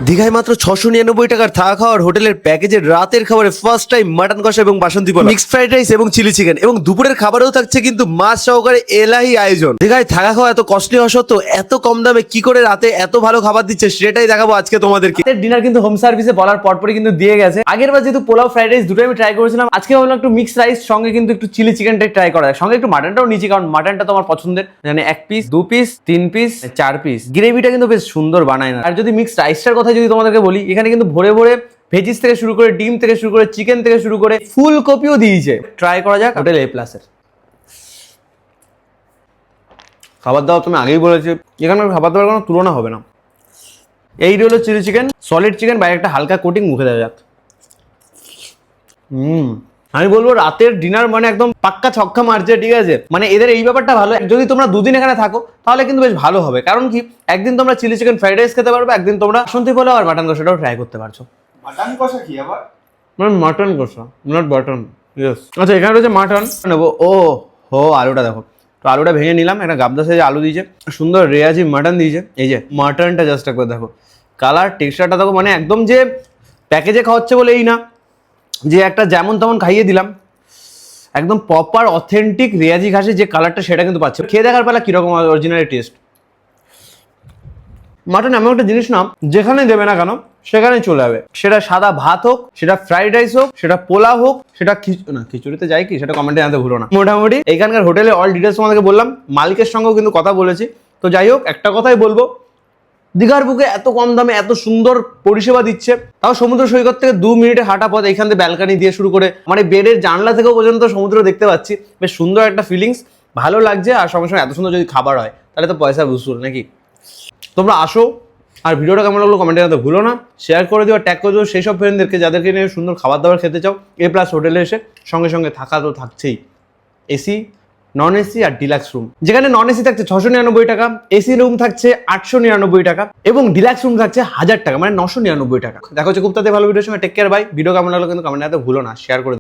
দীঘায় মাত্র 699 টাকার থাকা খাওয়ার হোটেলের প্যাকেজের রাতের খাবারে ফার্স্ট টাইম মাটন কষা এবং বাসন্তী পোলাও, মিক্সড ফ্রাইড রাইস এবং চিলি চিকেন, এবং দুপুরের খাবারেও থাকছে কিন্তু মাছ সহকারে এলাহি আয়োজন। দীঘায় থাকা খাওয়া এত কস্টলি হওয়া সত্ত্বেও এত কম দামে কি করে রাতে এত ভালো খাবার দিচ্ছে সেটাই দেখাবো আজকে তোমাদেরকে। ডিনার কিন্তু হোম সার্ভিসে বলার পরপরই কিন্তু দিয়ে গেছে। আগের বার যেহেতু পোলাও ফ্রাইড রাইস দুটোই আমি ট্রাই করেছিলাম, আজকে ভাবলাম একটু মিক্সড রাইস সঙ্গে কিন্তু একটু চিলি চিকেনটাই ট্রাই করা যায়, সঙ্গে একটু মাটনটাও নিয়েছি কারণ মাটনটা তো আমার পছন্দের। মানে 1 পিস 2 পিস 3 পিস 4 পিস, গ্রেভিটা কিন্তু বেশ সুন্দর বানায় না। আর যদি মিক্সড রাইসটার কথা যদি তোমাদেরকে বলি, এখানে কিন্তু ভরে ভরে ভেজিস থেকে শুরু করে ডিম থেকে শুরু করে চিকেন থেকে শুরু করে ফুলকপিও দিয়েছে। ট্রাই করা যাক হোটেল এ প্লাসের খাবার দাবার। তুমি আগেই বলেছি এখানকার খাবার দাবার কোনো তুলনা হবে না। এই হলো চিলি চিকেন, সলিড চিকেন, বাইরে একটা হালকা কোটিং, মুখে দেওয়া যাক। আমি বলবো রাতের ডিনার মানে একদম পাক্কা ছক্কা মারছে, ঠিক আছে। মানে এদের এই ব্যাপারটা ভালো, যদি তোমরা দুদিন এখানে থাকো তাহলে কিন্তু বেশ ভালো হবে। কারণ কি, একদিন তোমরা চিলি চিকেন ফ্রাইড রাইস খেতে পারবে, একদিন তোমরা বাসন্তী পোলাও আর মাটন কষাটাও ট্রাই করতে পারছো। মাটন কষা কি আবার? মানে মাটন কষা, নট বাটন। ইয়েস। আচ্ছা, এখানে রয়েছে মাটন নেবো। ও হো, আলুটা দেখো তো, আলুটা ভেঙে নিলাম। একটা গাবদা সাইজে আলু দিয়েছে, সুন্দর রেয়াজি মাটন দিয়েছে। এই যে মাটনটা জাস্ট একবার দেখো, কালার টেক্সচারটা দেখো, মানে একদম যে প্যাকেজে খাওয়াচ্ছে বলে এই না যে একটা যেমন তেমন খাইয়ে দিলাম, একদম প্রপার অথেন্টিক রেয়াজি ঘাসের যে কালারটা সেটা কিন্তু পাচ্ছে। খেয়ে দেখার পালা কিরকম অরিজিনাল টেস্ট। মাটন এমন একটা জিনিস না, যেখানে দেবে না কেন সেখানে চলে যাবে। সেটা সাদা ভাত হোক, সেটা ফ্রাইড রাইস হোক, সেটা পোলাও হোক, সেটা খিচুড়িতে যাই কি, সেটা কমেন্টে জানাতে ভুলো না। মোটামুটি এইখানকার হোটেলে অল ডিটেলস তোমাদেরকে বললাম, মালিকের সঙ্গেও কিন্তু কথা বলেছি। তো যাই হোক, একটা কথাই বলবো, দীঘার বুকে এত কম দামে এত সুন্দর পরিষেবা দিচ্ছে, তাও সমুদ্র সৈকত থেকে 2 মিনিটে হাঁটা পথ। এখান থেকে ব্যালকানি দিয়ে শুরু করে মানে বেডের জানলা থেকেও পর্যন্ত সমুদ্র দেখতে পাচ্ছি। বেশ সুন্দর একটা ফিলিংস, ভালো লাগছে। আর সঙ্গে সঙ্গে এত সুন্দর যদি খাবার হয় তাহলে তো পয়সা বুঝুন নাকি। তোমরা আসো, আর ভিডিওটা কেমন লাগলো কমেন্টে জানাতে ভুলো না। শেয়ার করে দিও, ট্যাগ করে দিও সেই সব ফ্রেন্ডদেরকে যাদেরকে নিয়ে সুন্দর খাবার দাবার খেতে চাও। এ প্লাস হোটেলে এসে সঙ্গে সঙ্গে থাকা তো থাকছেই, এসি, নন এসি আর ডিলাক্স রুম। যেখানে নন এসি থাকছে 699 টাকা, এসি রুম থাকছে 899 টাকা, এবং ডিলাক্স রুম থাকছে 1000 টাকা, মানে 999 টাকা। দেখা হচ্ছে খুব তাড়াতাড়ি ভালো ভিডিওর সঙ্গে। Take care, by. ভিডিও কেমন লাগলো কিন্তু কমেন্ট জানাতে ভুলো না, শেয়ার করে